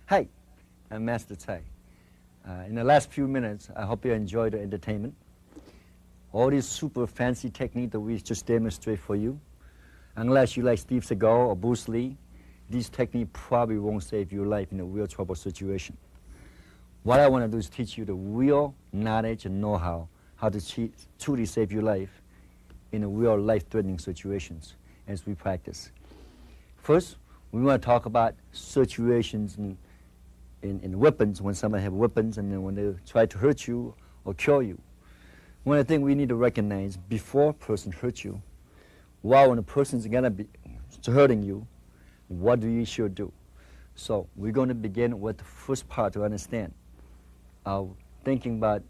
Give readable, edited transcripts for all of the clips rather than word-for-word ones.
Hi, I'm Master Tsai. In the last few minutes, I hope you enjoyed the entertainment. All these super fancy techniques that we just demonstrate for you, unless you like Steve Seagal or Bruce Lee, these techniques probably won't save your life in a real trouble situation. What I want to do is teach you the real knowledge and know-how to truly save your life in a real life-threatening situations as we practice. First, we want to talk about situations in weapons, when somebody have weapons and then when they try to hurt you or kill you. One of the things we need to recognize before a person hurts you, while when a person is going to be hurting you, what do you should do? So we're going to begin with the first part to understand. Thinking about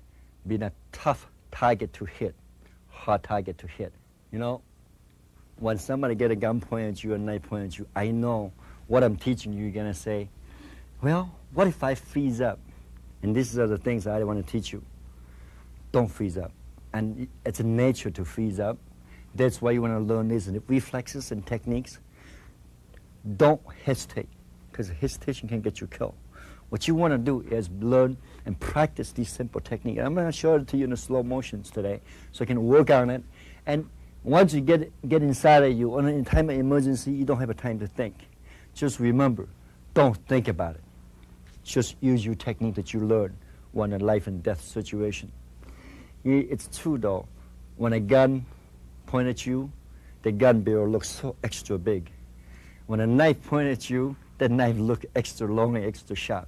being a tough target to hit, hard target to hit. You know, when somebody get a gun pointed at you, a knife pointed at you, I know what I'm teaching you, you're going to say, well, what if I freeze up? And these are the things I want to teach you. Don't freeze up. And it's a nature to freeze up. That's why you want to learn these reflexes and techniques. Don't hesitate, because hesitation can get you killed. What you want to do is learn and practice these simple techniques. I'm going to show it to you in the slow motions today, so you can work on it. And once you get inside of you, in time of emergency, you don't have a time to think. Just remember, don't think about it. Just use your technique that you learn when a life and death situation. It's true though, when a gun points at you, the gun barrel looks so extra big. When a knife points at you, that knife looks extra long and extra sharp.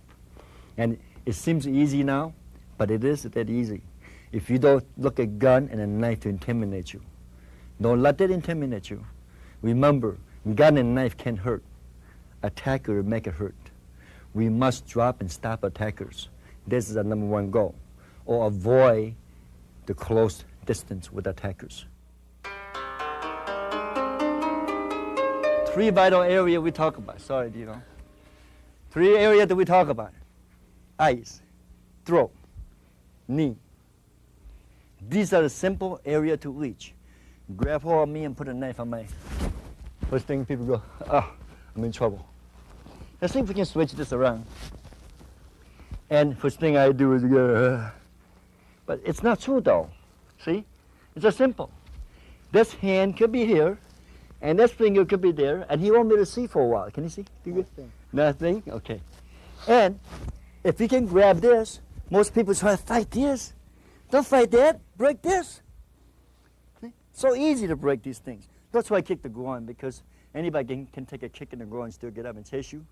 And it seems easy now, but it isn't that easy. If you don't look at a gun and a knife to intimidate you, don't let that intimidate you. Remember, gun and knife can hurt. Attacker make it hurt. We must drop and stop attackers. This is our number one goal. Or avoid the close distance with attackers. Three vital areas we talk about. Sorry, Three areas that we talk about. Eyes, throat, knee. These are the simple areas to reach. Grab hold of me and put a knife on my... First thing people go, oh, I'm in trouble. Let's see if we can switch this around. And first thing I do is go, but it's not true though. See? It's just simple. This hand could be here, and this finger could be there, and he won't be able to see for a while. Can you see? Nothing. Nothing? Okay. And if you can grab this, most people try to fight this. Don't fight that. Break this. See? So easy to break these things. That's why I kick the groin, because anybody can take a kick in the groin and still get up and chase you.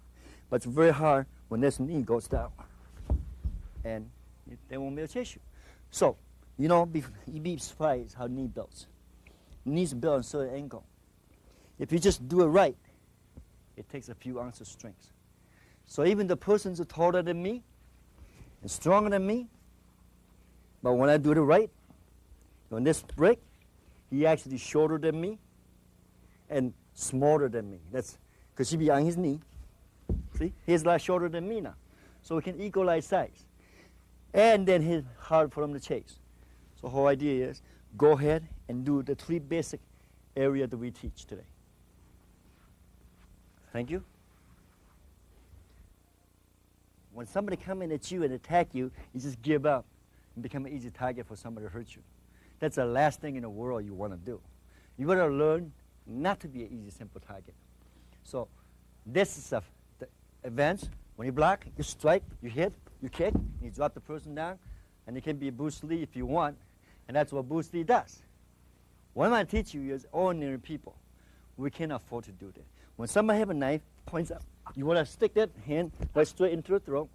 But it's very hard when this knee goes down. And they won't be able to chase you. So, you'd be surprised how knee builds. Knees built on a certain angle. If you just do it right, it takes a few ounces of strength. So even the persons who are taller than me and stronger than me, but when I do it right, when this break, he actually shorter than me and smaller than me. That's because he be on his knee. See, he's a lot shorter than me now. So we can equalize size. And then it's hard for him to chase. So the whole idea is go ahead and do the three basic areas that we teach today. Thank you. When somebody comes in at you and attack you, you just give up and become an easy target for somebody to hurt you. That's the last thing in the world you want to do. You want to learn not to be an easy, simple target. So this is the advance. When you block, you strike, you hit, you kick, you drop the person down, and it can be Bruce Lee if you want, and that's what Bruce Lee does. What I'm going to teach you is ordinary people. We can't afford to do that. When somebody have a knife, points up, you want to stick that hand right straight into the throat,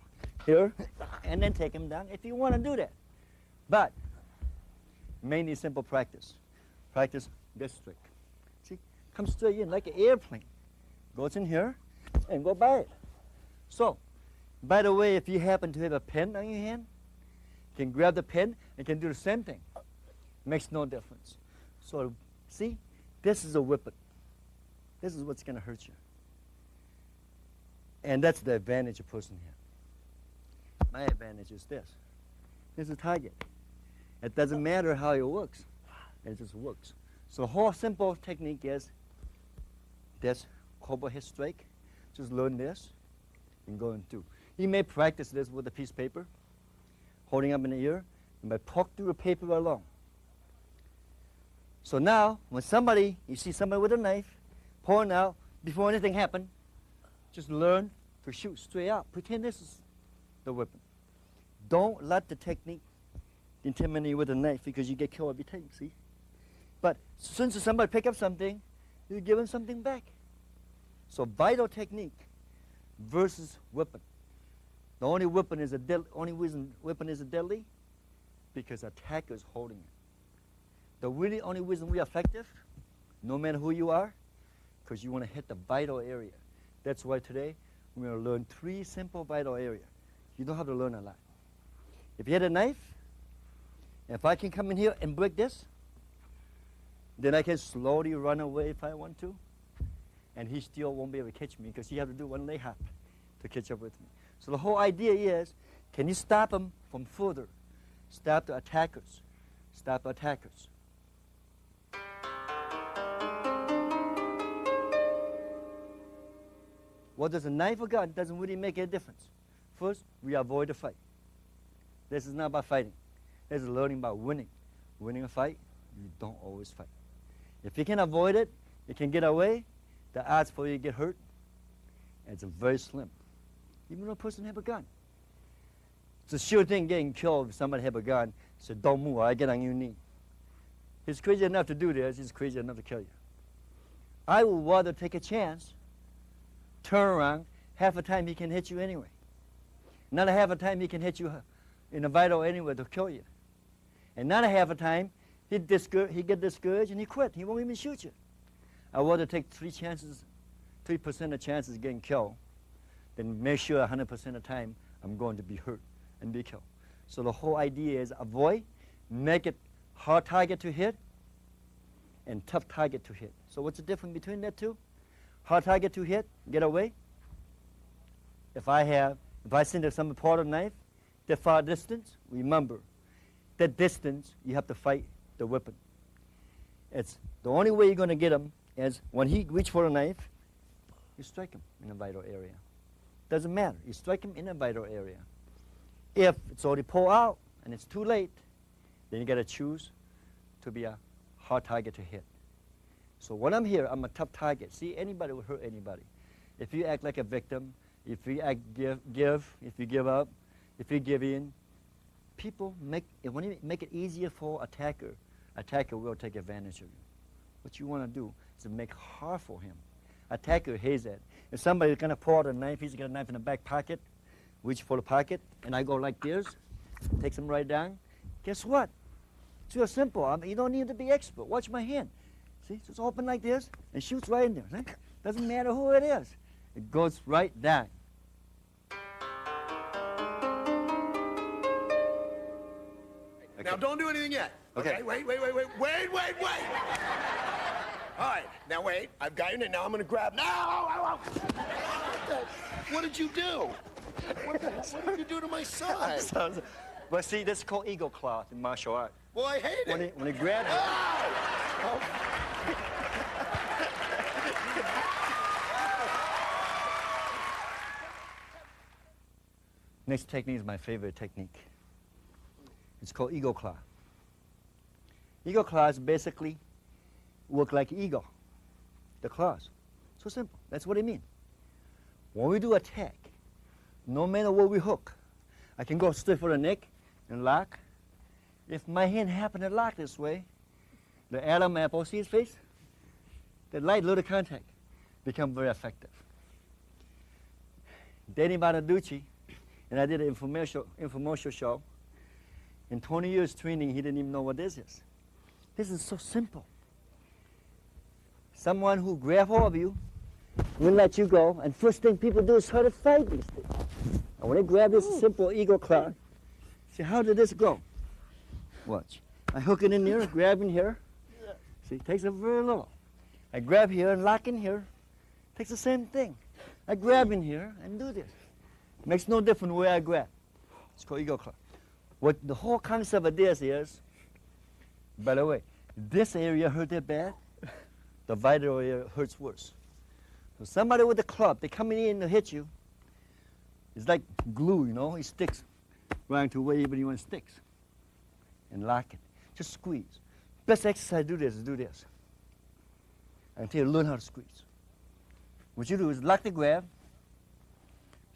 here, and then take him down if you want to do that. But mainly simple practice. Practice this trick. See, come straight in like an airplane. Goes in here and go by it. So, by the way, if you happen to have a pen on your hand, you can grab the pen and can do the same thing. Makes no difference. So, see, this is a weapon. This is what's going to hurt you. And that's the advantage a person has. My advantage is this. This is a target. It doesn't matter how it works. It just works. So the whole simple technique is this cobra head strike. Just learn this and go and do. He may practice this with a piece of paper, holding up in the ear, and by poke through the paper along. So now, when you see somebody with a knife, pulling out, before anything happens, just learn to shoot straight out. Pretend this is the weapon. Don't let the technique intimidate you with a knife because you get killed every time, see? But as soon as somebody pick up something, you give them something back. So vital technique versus weapon. The only weapon is reason weapon is deadly because attacker is holding it. The really only reason we are effective, no matter who you are, because you want to hit the vital area. That's why today we're going to learn 3 simple vital areas. You don't have to learn a lot. If you had a knife, if I can come in here and break this, then I can slowly run away if I want to, and he still won't be able to catch me because he has to do 1 leg hop to catch up with me. So the whole idea is, can you stop him from further? Stop the attackers. Stop attackers. What does a knife or gun doesn't really make a difference. First, we avoid the fight. This is not about fighting. This is learning about winning. Winning a fight, you don't always fight. If you can avoid it, you can get away, the odds for you to get hurt, it's very slim. Even though a person have a gun. It's a sure thing getting killed if somebody have a gun, so don't move, I get on your knee. He's crazy enough to do this, he's crazy enough to kill you. I would rather take a chance, turn around, half the time he can hit you anyway. Another half the time he can hit you in a vital anyway to kill you. Another half the time he get discouraged and he quit. He won't even shoot you. I'd rather take 3% of chances of getting killed than make sure 100% of the time I'm going to be hurt and be killed. So the whole idea is avoid, make it hard target to hit, and tough target to hit. So what's the difference between that two? Hard target to hit, get away. If I send some part of the knife, the far distance, remember, that distance, you have to fight the weapon. It's the only way you're going to get him is when he reach for a knife, you strike him in a vital area. Doesn't matter. You strike him in a vital area. If it's already pulled out and it's too late, then you got to choose to be a hard target to hit. So when I'm here, I'm a tough target. See, anybody will hurt anybody. If you act like a victim, if you if you give up, if you give in, when you make it easier for attacker will take advantage of you. What you want to do is to make it hard for him. Attacker hates that. If somebody's going to pull out a knife, he's got a knife in the back pocket, reach for the pocket, and I go like this, takes him right down. Guess what? It's real simple. You don't need to be expert. Watch my hand. See, it's open like this and shoots right in there. Doesn't matter who it is. It goes right down. Okay. Now don't do anything yet. Okay. Wait. All right, now wait. I've got you, and now I'm going to grab. No! What did you do? What did you do to my son? Well, see, this is called eagle claw in martial art. Well, I hate it. When he grabs it. Oh! Next technique is my favorite technique. It's called eagle claw. Eagle claws basically work like eagle, the claws. So simple. That's what it means. When we do attack, no matter where we hook, I can go straight for the neck and lock. If my hand happen to lock this way, the Adam apple, see his face? The light little contact become very effective. Danny Bonaducci, and I did an infomercial show. In 20 years training, he didn't even know what this is. This is so simple. Someone who grab hold of you, will let you go, and first thing people do is try to fight these things. And when they grab this simple eagle claw, see, how did this go? Watch. I hook it in here, grab in here. See, it takes a very little. I grab here and lock in here. Takes the same thing. I grab in here and do this. Makes no difference where I grab. It's called eagle claw. What the whole concept of this is, by the way, this area hurt that bad, the vital area hurts worse. So somebody with a club, they coming in to hit you, It's like glue, you know, it sticks right to wherever you want it sticks. And lock it. Just squeeze. Best exercise to do this is do this. Until you learn how to squeeze. What you do is lock the grab.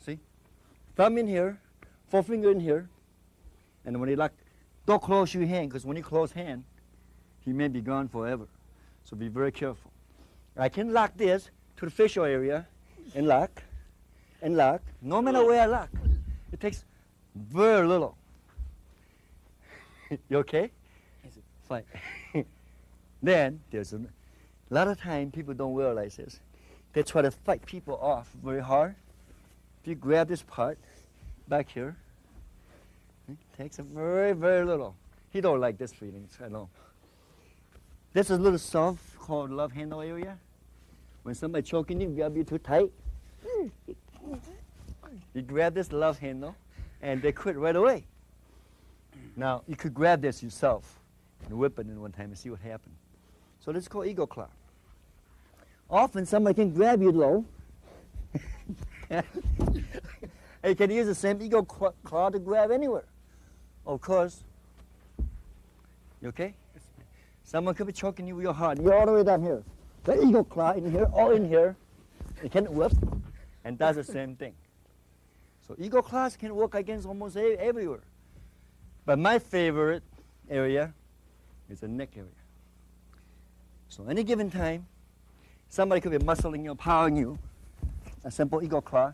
See? Thumb in here, forefinger in here. And when you lock, don't close your hand, because when you close hand, he may be gone forever. So be very careful. I can lock this to the facial area and lock, no matter where I lock. It takes very little. You okay? Fine. Then there's a lot of time people don't realize this. They try to fight people off very hard. If you grab this part back here, it takes a very, very little. He don't like this feeling, I know. This is a little soft called love handle area. When somebody choking you, grab you too tight. You grab this love handle, and they quit right away. Now, you could grab this yourself and whip it in one time and see what happens. So this is called ego claw. Often somebody can grab you low. You can use the same ego claw to grab anywhere. Of course. You okay? Someone could be choking you with your heart. You're all the way down here. The ego claw in here, all in here. It can whip and does the same thing. So ego claws can work against almost everywhere. But my favorite area is the neck area. So any given time, somebody could be muscling you, powering you. A simple ego claw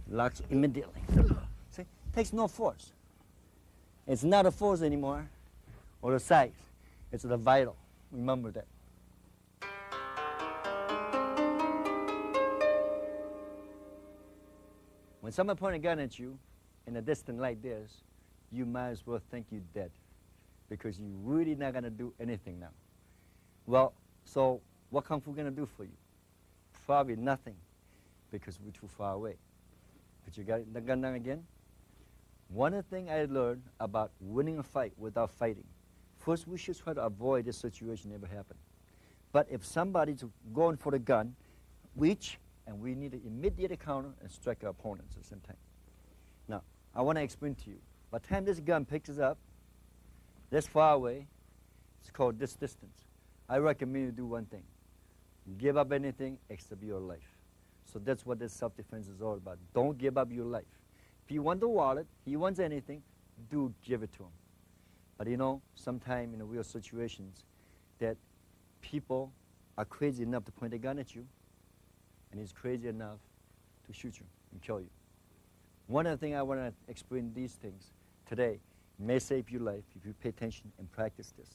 locks immediately. See? Takes no force. It's not a force anymore or the size. It's the vital. Remember that. When someone points a gun at you in a distance like this, you might as well think you're dead because you're really not going to do anything now. Well, so what Kung Fu going to do for you? Probably nothing because we're too far away. But you got the gun down again? One thing I learned about winning a fight without fighting. First, we should try to avoid this situation never happen. But if somebody's going for the gun, reach, and we need to immediately counter and strike our opponents at the same time. Now, I want to explain to you. By the time this gun picks us up, this far away, it's called this distance. I recommend you do one thing. Give up anything except your life. So that's what this self-defense is all about. Don't give up your life. If you want the wallet, he wants anything, do give it to him. But you know, sometimes in real situations that people are crazy enough to point a gun at you, and he's crazy enough to shoot you and kill you. One of the things I want to explain these things today may save your life if you pay attention and practice this.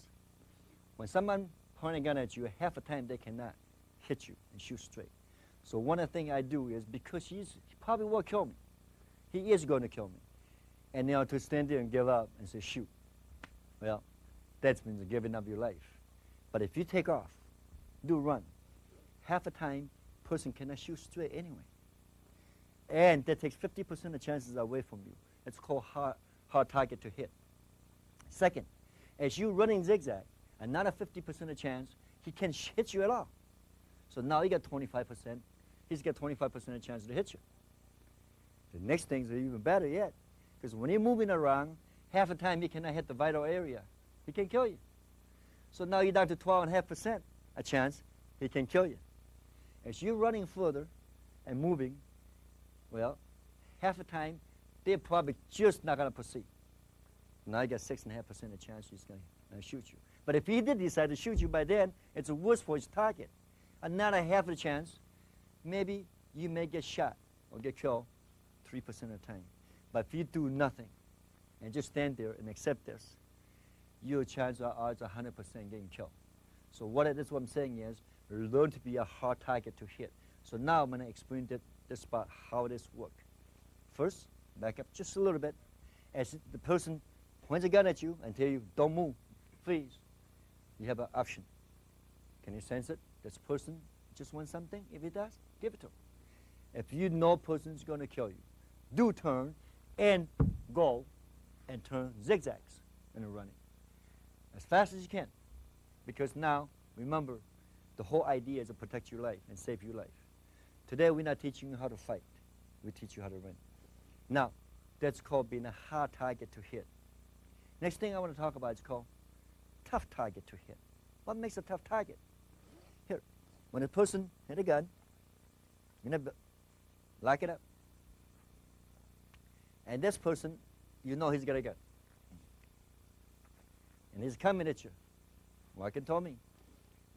When someone points a gun at you, half the time they cannot hit you and shoot straight. So one of the things I do is, because he probably will kill me. He is going to kill me. And now to stand there and give up and say, shoot. Well, that means giving up your life. But if you take off, do run, half the time, person cannot shoot straight anyway. And that takes 50% of chances away from you. It's called hard target to hit. Second, as you running zigzag, another 50% of chance he can hit you at all. So now you got 25%. He's got 25% of chance to hit you. The next things are even better yet, because when you're moving around, half the time he cannot hit the vital area. He can kill you. So now you're down to 12.5% a chance he can kill you. As you're running further and moving, well, half the time they're probably just not going to proceed. Now you got 6.5% of chance he's going to shoot you. But if he did decide to shoot you by then, it's worse for his target. Another half a chance, maybe you may get shot or get killed 3% of the time. But if you do nothing and just stand there and accept this, your chances are 100% getting killed. So what I'm saying is, learn to be a hard target to hit. So now I'm going to explain this part, how this works. First, back up just a little bit. As the person points a gun at you and tell you, don't move, freeze, you have an option. Can you sense it? This person just wants something. If he does, give it to him. If you know person's going to kill you, do turn and go and turn zigzags and running as fast as you can. Because now, remember, the whole idea is to protect your life and save your life. Today, we're not teaching you how to fight. We teach you how to run. Now, that's called being a hard target to hit. Next thing I want to talk about is called tough target to hit. What makes a tough target? Here, when a person hit a gun, you know, lock it up. And this person, you know he's got a gun. And he's coming at you, like it told me.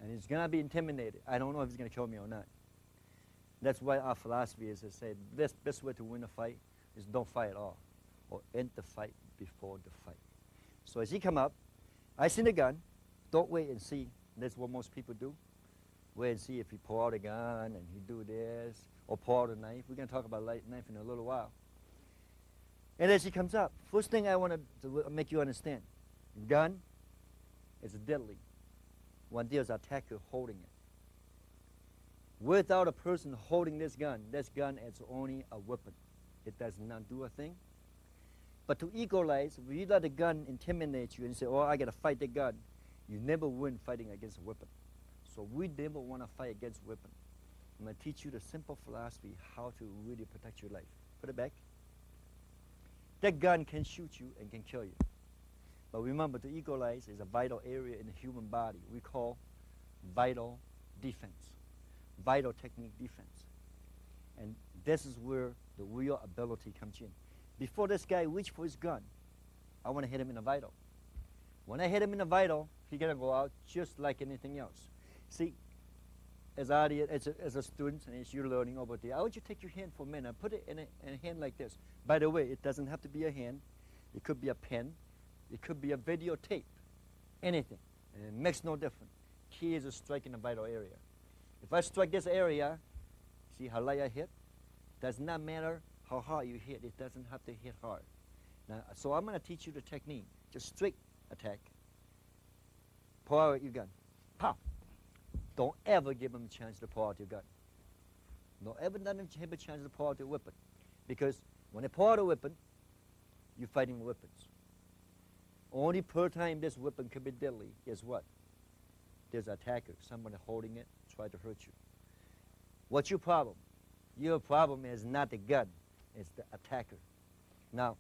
And he's going to be intimidated. I don't know if he's going to kill me or not. That's why our philosophy is to say the best way to win a fight is don't fight at all, or end the fight before the fight. So as he come up, I see the gun, don't wait and see. That's what most people do. Wait and see if he pull out a gun and he do this, or pull out a knife. We're going to talk about knife in a little while. And as he comes up, first thing I want to make you understand, gun is deadly when there's an attacker holding it. Without a person holding this gun is only a weapon. It does not do a thing. But to equalize, if you let the gun intimidate you and say, oh, I got to fight the gun, you never win fighting against a weapon. So we never want to fight against a weapon. I'm going to teach you the simple philosophy how to really protect your life. Put it back. That gun can shoot you and can kill you. But remember, to equalize is a vital area in the human body we call vital defense, vital technique defense. And this is where the real ability comes in. Before this guy reaches for his gun, I want to hit him in the vital. When I hit him in the vital, he's going to go out just like anything else. See, as a student, and as you're learning over there, I want you to take your hand for a minute and put it in a hand like this. By the way, it doesn't have to be a hand. It could be a pen. It could be a videotape. Anything. And it makes no difference. Key is to strike in the vital area. If I strike this area, see how light I hit? Does not matter how hard you hit. It doesn't have to hit hard. Now, so I'm going to teach you the technique. Just straight attack. Pull out your gun. Pow. Don't ever give him a chance to pull out your gun. Don't ever let him have a chance to pull out your weapon. Because when they pull out a weapon, you're fighting weapons. Only per time this weapon can be deadly is what? There's an attacker, someone holding it, try to hurt you. What's your problem? Your problem is not the gun, it's the attacker. Now,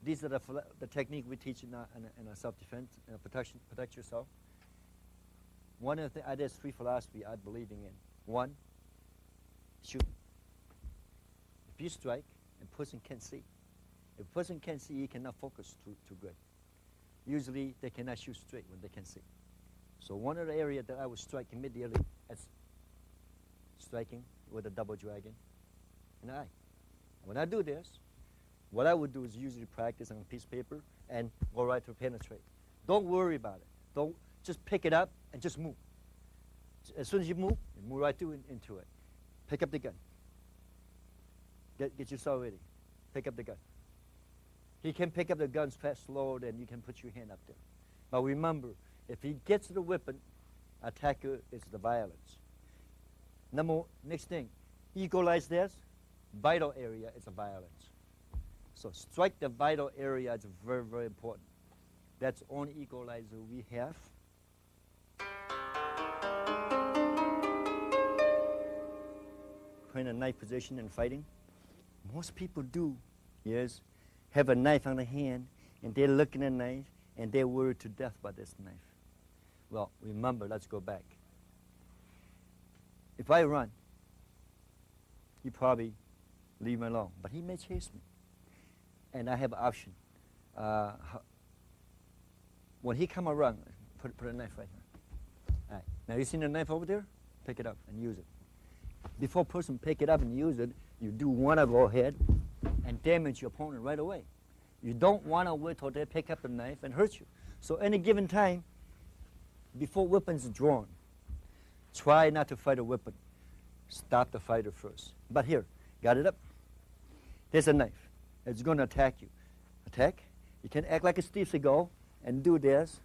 these are the technique we teach in our self-defense, protect yourself. One of there's three philosophy I believe in. One, shoot. If you strike, a person can't see. If a person can't see, he cannot focus too good. Usually, they cannot shoot straight when they can see. So one of the areas that I would strike immediately is striking with a double dragon in the eye. When I do this, what I would do is usually practice on a piece of paper and go right to penetrate. Don't worry about it. Don't just pick it up and just move. As soon as you move right into it. Pick up the gun. Get yourself ready. Pick up the gun. He can pick up the guns fast, slower, then you can put your hand up there. But remember, if he gets the weapon, attacker is the violence. Next thing, equalize this, vital area is a violence. So strike the vital area is very, very important. That's the only equalizer we have. Put in a knife position and fighting. Most people do, yes, have a knife on the hand, and they're looking at the knife, and they're worried to death about this knife. Well, remember, let's go back. If I run, he probably leave me alone, but he may chase me. And I have an option. When he come around, put a knife right here. All right. Now you see the knife over there? Pick it up and use it. Before a person pick it up and use it, you do want to go ahead and damage your opponent right away. You don't want to wait till they pick up the knife and hurt you. So any given time, before weapons are drawn, try not to fight a weapon. Stop the fighter first. But here, got it up? There's a knife. It's going to attack you. Attack. You can act like a Steve Seagal and do this.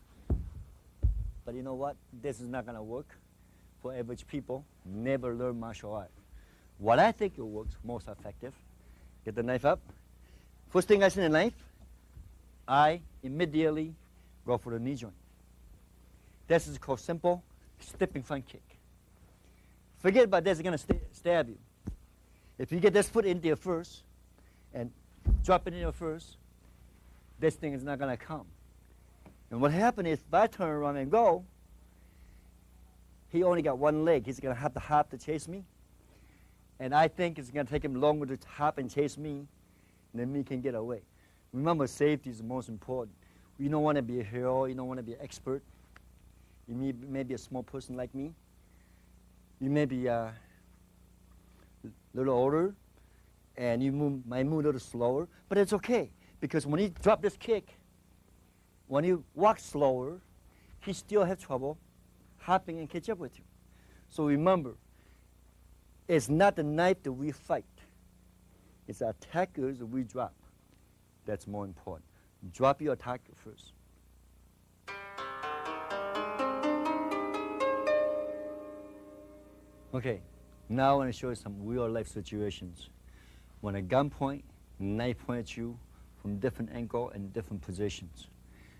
But you know what? This is not going to work for average people. Never learn martial art. What I think it works most effective, get the knife up. First thing I see the knife, I immediately go for the knee joint. This is called simple stepping front kick. Forget about this, it's going to stab you. If you get this foot in there first and drop it in your first, this thing is not going to come. And what happened is, if I turn around and go, he only got one leg. He's going to have to hop to chase me. And I think it's going to take him longer to hop and chase me than me can get away. Remember, safety is the most important. You don't want to be a hero. You don't want to be an expert. You may be a small person like me. You may be a little older, and you might move a little slower. But it's okay, because when you drop this kick, when you walk slower, he still has trouble hopping and catch up with you. So remember, it's not the knife that we fight. It's the attackers that we drop. That's more important. Drop your attacker first. Okay, now I want to show you some real-life situations. When a gun point, knife point at you from different angle and different positions.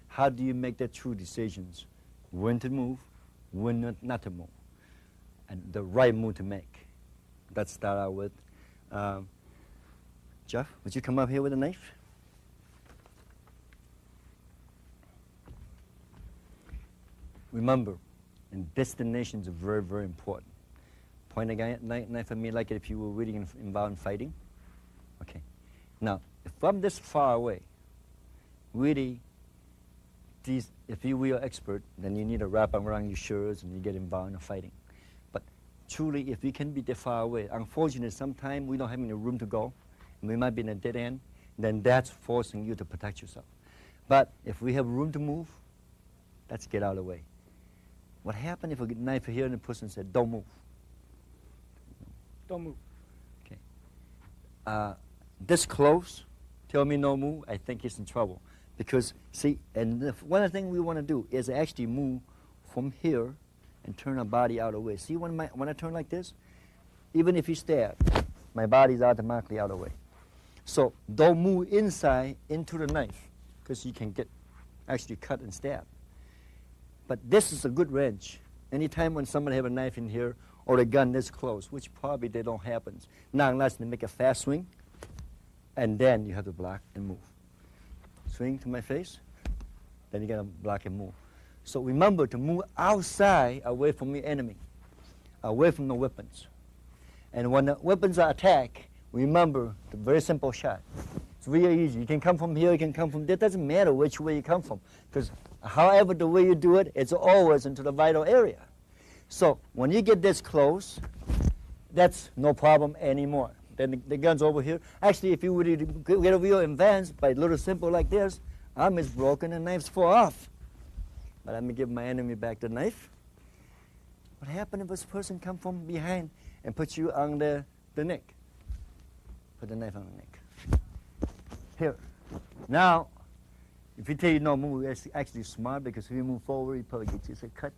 How do you make the true decisions? When to move, when not to move, and the right move to make. Let's start out with Jeff. Would you come up here with a knife? Remember, and destinations are very, very important. Point a knife at me like if you were really involved in fighting. Okay. Now, if I'm this far away, really, if you were an expert, then you need to wrap around your shoulders and you get involved in fighting. But truly, if you can be that far away, unfortunately, sometimes we don't have any room to go, and we might be in a dead end, then that's forcing you to protect yourself. But if we have room to move, let's get out of the way. What happened if a knife here and the person said, don't move? Don't move. Okay. This close, tell me no move, I think he's in trouble. Because, see, and one of the things we want to do is actually move from here and turn our body out of the way. See, when I turn like this, even if you stab, my body's automatically out of the way. So don't move inside into the knife, because you can get actually cut and stab. But this is a good range. Anytime when somebody have a knife in here or a gun this close, which probably they don't happen, now unless they make a fast swing, and then you have to block and move. Swing to my face, then you gotta block and move. So remember to move outside, away from the enemy, away from the weapons. And when the weapons are attacked, remember the very simple shot. It's really easy. You can come from here, you can come from there. It doesn't matter which way you come from, because however the way you do it, it's always into the vital area. So when you get this close, that's no problem anymore. Then the gun's over here. Actually, if you were to get a real advanced by a little simple like this, arm is broken and knife's fall off. But let me give my enemy back the knife. What happens if this person come from behind and put you on the neck? Put the knife on the neck. Here. Now, if he tell you no move, it's actually smart, because if you move forward, you probably get you a cut.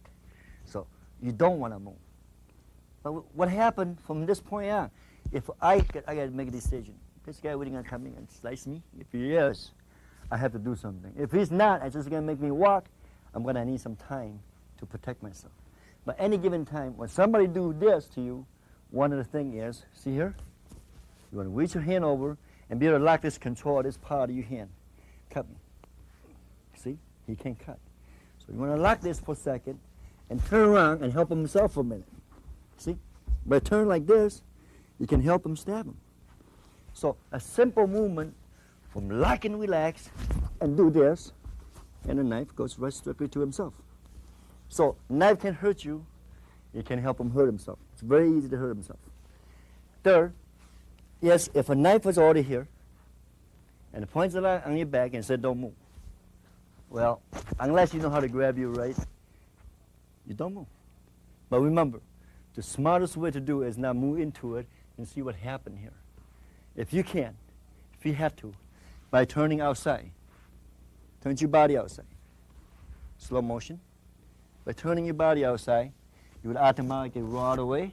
So you don't want to move. But what happened from this point on? If I got to make a decision. This guy really going to come in and slice me? If he is, I have to do something. If he's not, it's just going to make me walk. I'm going to need some time to protect myself. But any given time, when somebody do this to you, one of the things is, see here? You want to reach your hand over and be able to lock this control of this part of your hand. Cut me. See? He can't cut. So you want to lock this for a second and turn around and help himself for a minute. See? By turn like this, you can help him stab him. So a simple movement from lock and relax and do this, and the knife goes right strictly to himself. So knife can hurt you, it can help him hurt himself. It's very easy to hurt himself. Third, yes, if a knife was already here, and it points it on your back and said don't move, well, unless you know how to grab you right, you don't move. But remember, the smartest way to do it is not move into it and see what happened here. If you can, if you have to, by turning outside, turn your body outside. Slow motion. By turning your body outside, you would automatically roll out away,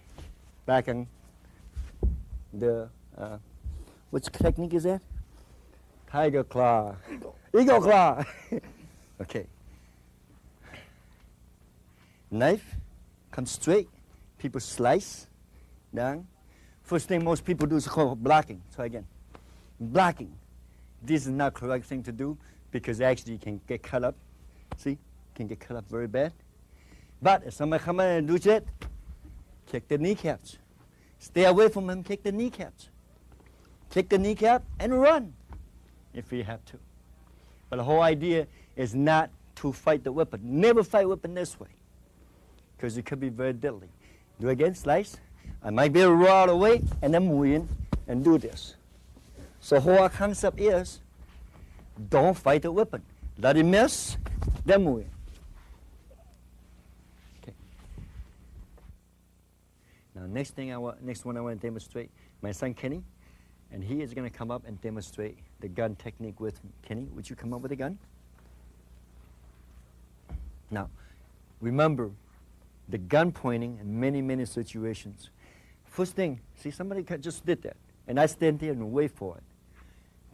back on the, which technique is that? Tiger claw. Eagle claw. Okay. Knife comes straight. People slice down. First thing most people do is called blocking. Try again. Blocking. This is not correct thing to do because actually you can get cut up. See, can get cut up very bad. But if somebody come in and do that, kick the kneecaps. Stay away from him, kick the kneecaps. Kick the kneecap and run if you have to. But the whole idea is not to fight the weapon. Never fight weapon this way because it could be very deadly. Do again, slice. I might be able to roll out away and then move in and do this. So whole concept is don't fight the weapon. Let it miss, then move in. Okay. Now next one I want to demonstrate, my son Kenny, and he is going to come up and demonstrate the gun technique with me. Kenny, would you come up with a gun? Now, remember the gun pointing in many, many situations. First thing, see somebody just did that, and I stand there and wait for it.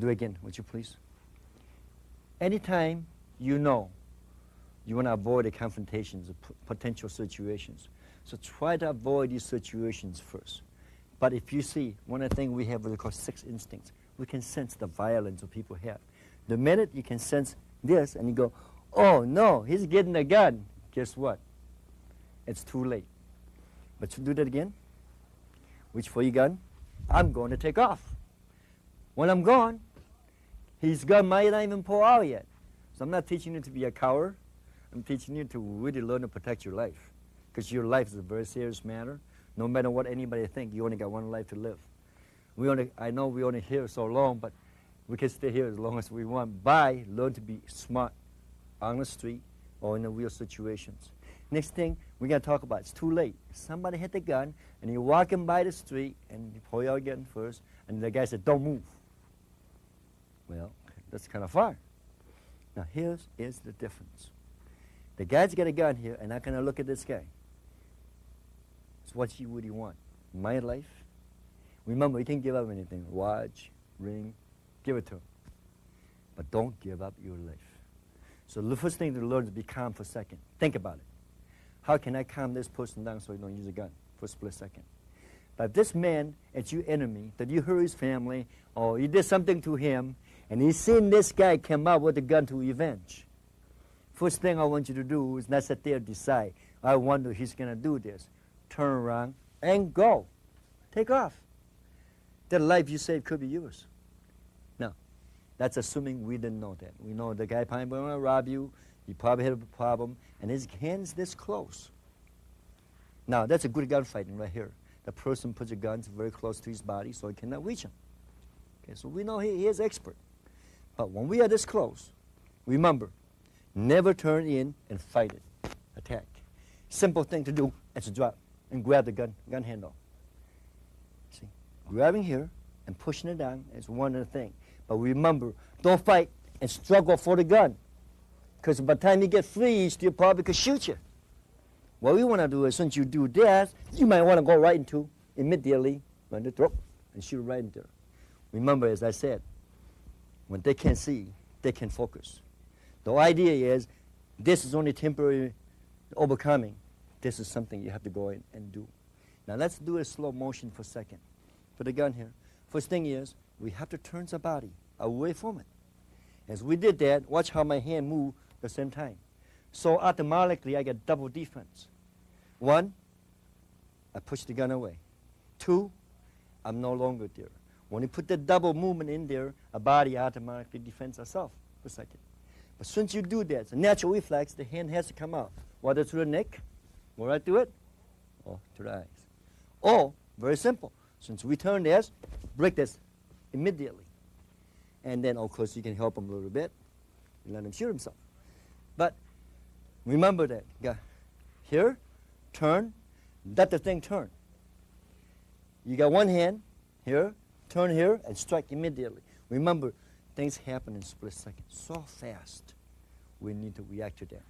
Do it again, would you please? Anytime you know you want to avoid the confrontations of potential situations, so try to avoid these situations first. But if you see, one of the things we have what we call sixth instincts, we can sense the violence that people have. The minute you can sense this and you go, oh no, he's getting a gun, guess what? It's too late. But to do that again, reach for your gun, I'm going to take off. When I'm gone, his gun might not even pull out yet. So I'm not teaching you to be a coward. I'm teaching you to really learn to protect your life. Because your life is a very serious matter. No matter what anybody thinks, you only got one life to live. I know we only here so long, but we can stay here as long as we want by learn to be smart on the street or in the real situations. Next thing we're going to talk about, it's too late. Somebody hit the gun, and you're walking by the street, and you pull your gun first, and the guy said, don't move. Well, that's kind of far. Now, here's the difference. The guy's got a gun here, and I'm going to look at this guy. So what you really want? My life? Remember, you can give up anything. Watch, ring, give it to him. But don't give up your life. So the first thing to learn is to be calm for a second. Think about it. How can I calm this person down so he don't use a gun for a split second? But if this man is your enemy, that you hurt his family, or you did something to him, and he's seen this guy come out with a gun to revenge, first thing I want you to do is not sit there and decide, I wonder he's going to do this. Turn around and go. Take off. The life you saved could be yours. Now, that's assuming we didn't know that. We know the guy probably going to rob you. He probably had a problem, and his hand's this close. Now, that's a good gunfighting right here. The person puts a gun very close to his body so he cannot reach him. Okay, so we know he is expert. But when we are this close, remember, never turn in and fight it. Attack. Simple thing to do is to drop and grab the gun handle. See, grabbing here and pushing it down is one of the things. But remember, don't fight and struggle for the gun. Because by the time you get free, he still probably could shoot you. What we want to do is, since you do that, you might want to go right into, immediately, run the throat and shoot right in there. Remember, as I said, when they can't see, they can focus. The idea is, this is only temporary overcoming. This is something you have to go in and do. Now let's do a slow motion for a second. Put the gun here. First thing is, we have to turn the body away from it. As we did that, watch how my hand moved at the same time. So automatically, I get double defense. One, I push the gun away. Two, I'm no longer there. When you put the double movement in there, a body automatically defends itself for a second. But since you do that, it's a natural reflex, the hand has to come out. Whether through the neck, go right through it, or to the eyes. Or, very simple, since we turn this, break this immediately. And then, of course, you can help him a little bit and let him shoot himself. But remember that. Here, turn, let the thing turn. You got one hand here, turn here, and strike immediately. Remember, things happen in a split second. So fast, we need to react to that.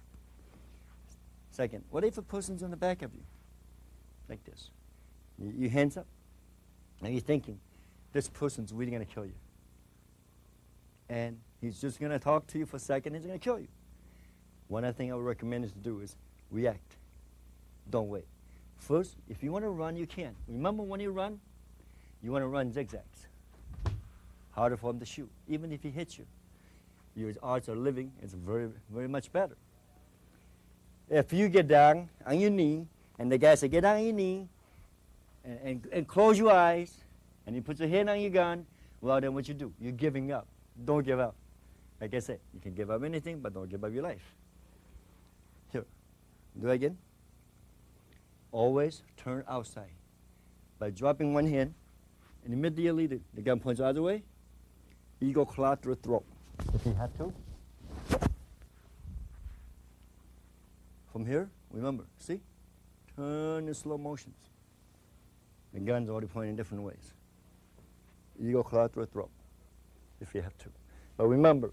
Second, what if a person's on the back of you? Like this. Your hands up. Now you're thinking, this person's really going to kill you. And he's just going to talk to you for a second, and he's going to kill you. One other thing I would recommend is to do is react. Don't wait. First, if you want to run, you can. Remember when you run? You want to run zigzags. harder for him to shoot. Even if he hits you, your odds are living. It's very, very much better. If you get down on your knee, and the guy says, get down on your knee, and close your eyes, and you put your hand on your gun, well, then what you do? You're giving up. Don't give up. Like I said, you can give up anything, but don't give up your life. Here, do it again. Always turn outside. By dropping one hand, and immediately the gun points the other way, you go claw through the throat. If you have to. From here, remember, see? Turn in slow motions. The gun's already pointing different ways. You go claw through the throat, if you have to. But remember,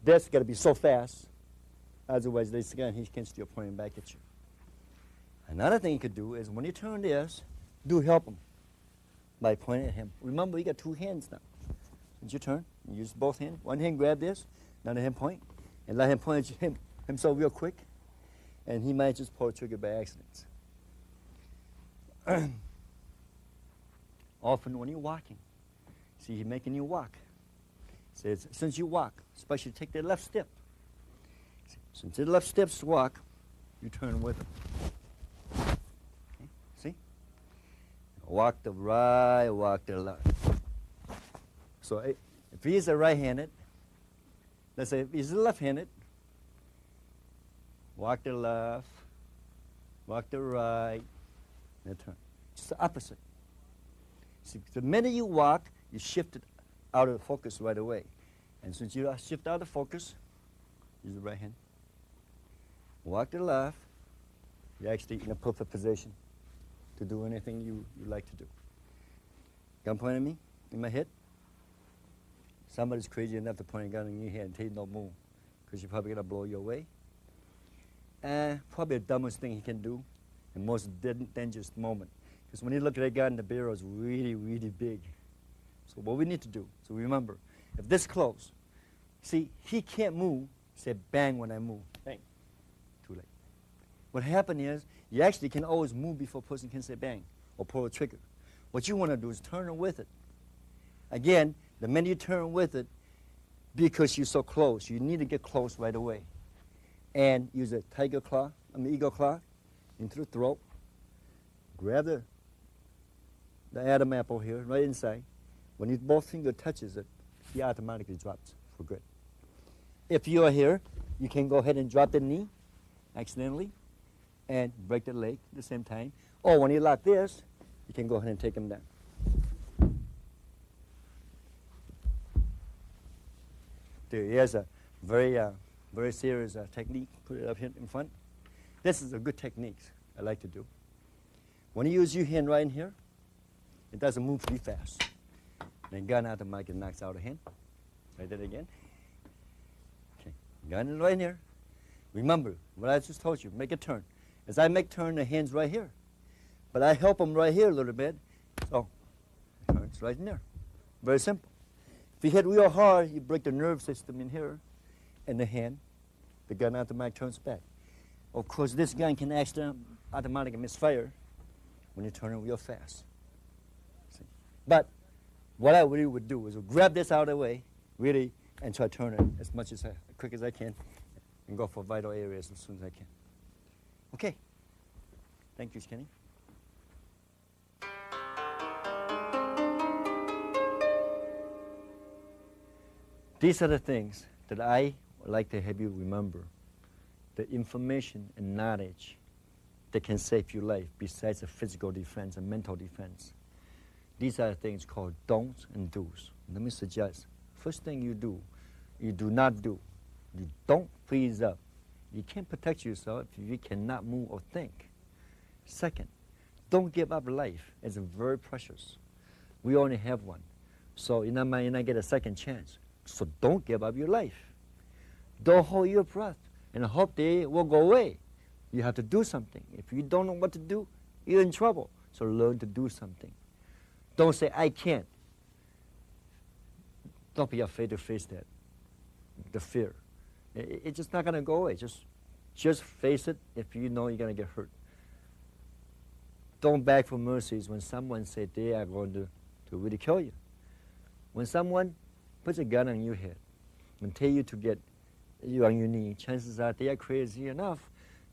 that's got to be so fast, otherwise this gun, he can still pointing back at you. Another thing you could do is when you turn this, do help him by pointing at him. Remember, you got two hands now. Since you turn, you use both hands. One hand grab this, another hand point, and let him point at himself real quick, and he might just pull the trigger by accident. Often when you're walking, see, he's making you walk. Says, since you walk, especially take the left step. Since the left steps walk, you turn with him. Okay, see? Walk the right, walk the left. So if he's a right-handed, let's say if he's left-handed, walk the left, walk the right, and turn. Just the opposite. See, the minute you walk, you shift it out of focus right away. And since you shift out of focus, use the right hand. Walk to the left. You're actually in a perfect position to do anything you like to do. Gun point at me, in my head. Somebody's crazy enough to point a gun in your head and tell you don't move, because you're probably going to blow your way. And probably the dumbest thing he can do, and most dangerous moment. Because when you look at that gun, the barrel is really, really big. So what we need to do, so remember, if this close, see, he can't move, say bang when I move. Bang. Too late. What happened is, you actually can always move before a person can say bang or pull a trigger. What you want to do is turn with it. Again, the minute you turn with it, because you're so close, you need to get close right away. And use a eagle claw into the throat. Grab the Adam apple here, right inside. When you both finger touches it, he automatically drops for good. If you are here, you can go ahead and drop the knee accidentally and break the leg at the same time. Or when you lock this, you can go ahead and take him down. Here's a very serious technique. Put it up here in front. This is a good technique I like to do. When you use your hand right in here, it doesn't move pretty fast. Then gun out the mic and knocks out a hand. Try that again. Okay, gun is right in here. Remember what I just told you, make a turn. As I make turn, the hand's right here. But I help him right here a little bit. So, it's right in there. Very simple. If you hit real hard, you break the nerve system in here, and the hand, the gun out the mic turns back. Of course, this gun can accidentally automatically misfire when you turn it real fast. See? But what I really would do is grab this out of the way, really, and try to turn it as quick as I can, and go for vital areas as soon as I can. Okay. Thank you, Kenny. These are the things that I would like to have you remember. The information and knowledge that can save your life besides the physical defense and mental defense. These are the things called don'ts and do's. Let me suggest, first thing you do not do. You don't freeze up. You can't protect yourself if you cannot move or think. Second, don't give up life. It's very precious. We only have one. So you might not get a second chance. So don't give up your life. Don't hold your breath and hope they will go away. You have to do something. If you don't know what to do, you're in trouble. So learn to do something. Don't say, I can't. Don't be afraid to face that, the fear. It's just not going to go away. Just face it if you know you're going to get hurt. Don't beg for mercies when someone said they are going to really kill you. When someone puts a gun on your head and tell you to get you on your knee, chances are they are crazy enough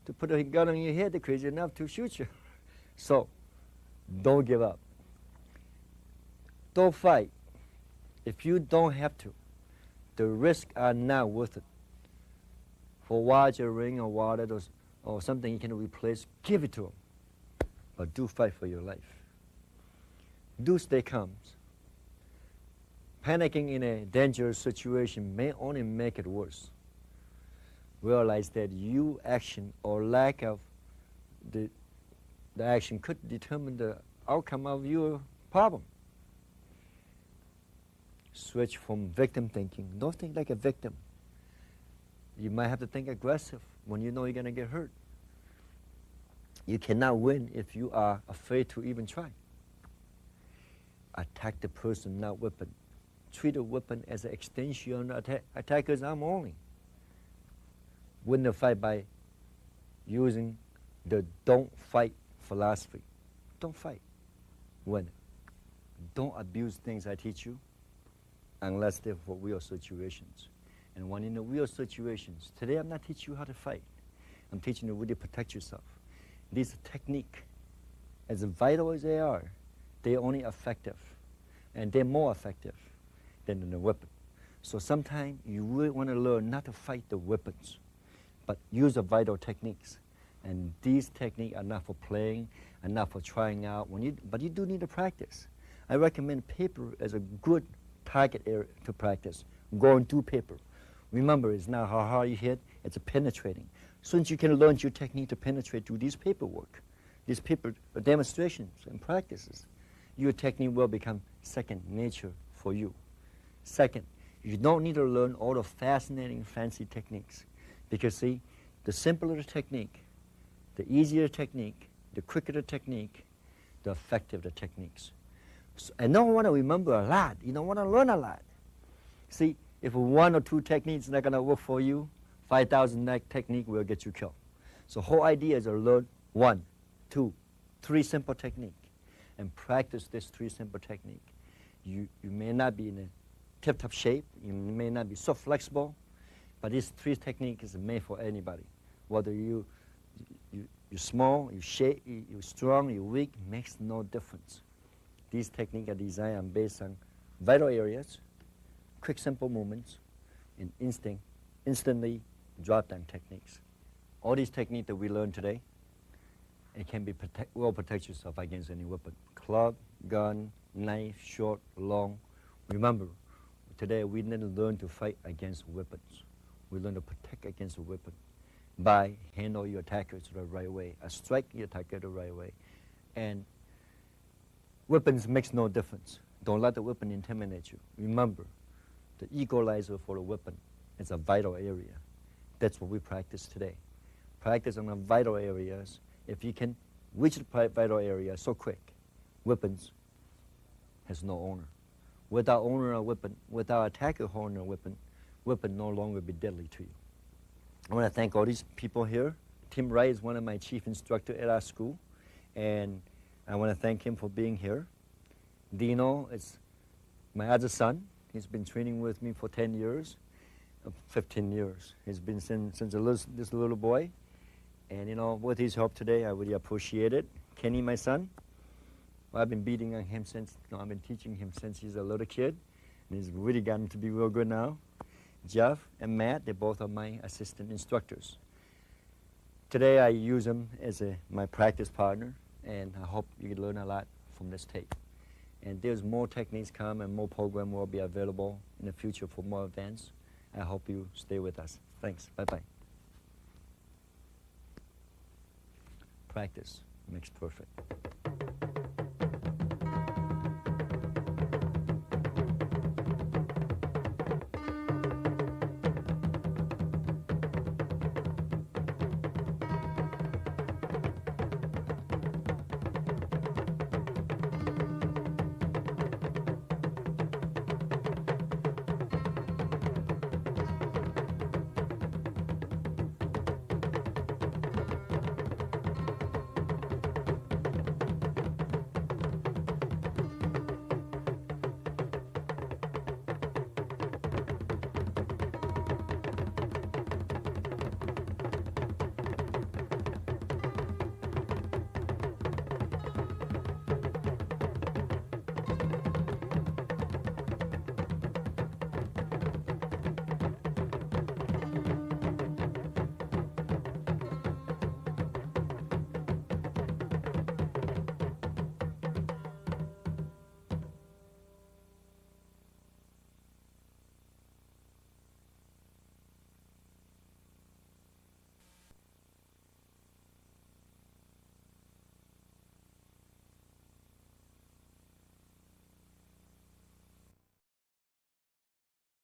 to put a gun on your head. They're crazy enough to shoot you. So don't give up. Don't fight. If you don't have to, the risks are not worth it. For watch, a ring, or wallet, or something you can replace, give it to them. But do fight for your life. Do stay calm. Panicking in a dangerous situation may only make it worse. Realize that your action or lack of the action could determine the outcome of your problem. Switch from victim thinking. Don't think like a victim. You might have to think aggressive when you know you're going to get hurt. You cannot win if you are afraid to even try. Attack the person, not weapon. Treat a weapon as an extension of attacker's arm only. Win the fight by using the don't fight philosophy. Don't fight. Win. Don't abuse things I teach you unless they're for real situations. And when in the real situations, today I'm not teaching you how to fight. I'm teaching you how to protect yourself. These techniques, as vital as they are, they're only effective. And they're more effective than the weapon. So sometimes you really want to learn not to fight the weapons, but use the vital techniques. And these techniques are not for playing, and not for trying out, but you do need to practice. I recommend paper as a good target area to practice. Going through paper. Remember, it's not how hard you hit, it's a penetrating. Since you can learn your technique to penetrate through these paperwork, these paper demonstrations and practices, your technique will become second nature for you. Second, you don't need to learn all the fascinating, fancy techniques. Because see, the simpler the technique, the easier the technique, the quicker the technique, the effective the techniques. So, and don't want to remember a lot. You don't want to learn a lot. See, if one or two techniques not going to work for you, 5,000 technique will get you killed. So whole idea is to learn 1, 2, 3 simple technique and practice this 3 simple technique. You may not be in a tip-top shape. You may not be so flexible, but these 3 techniques is made for anybody. Whether you're small, you're strong, you're weak, makes no difference. These techniques are designed based on vital areas, quick, simple movements, and instantly drop-down techniques. All these techniques that we learned today, it can be protect yourself against any weapon. Club, gun, knife, short, long. Remember, today we didn't learn to fight against weapons. We learn to protect against a weapon by handle your attackers the right way, strike your attacker the right way. And weapons makes no difference. Don't let the weapon intimidate you. Remember, the equalizer for the weapon is a vital area. That's what we practice today. Practice on the vital areas. If you can reach the vital area so quick, weapons has no owner. Without owner of weapon, without attacker owner of weapon no longer be deadly to you. I want to thank all these people here. Tim Wright is one of my chief instructors at our school, and I want to thank him for being here. Dino is my other son. He's been training with me for 10 years, 15 years. He's been since this little boy. And, you know, with his help today, I really appreciate it. Kenny, my son, well, I've been beating on him since, I've been teaching him since he's a little kid. And he's really gotten to be real good now. Jeff and Matt, they both are my assistant instructors. Today, I use them as my practice partner, and I hope you can learn a lot from this tape. And there's more techniques come and more program will be available in the future for more events. I hope you stay with us. Thanks. Bye-bye. Practice makes perfect.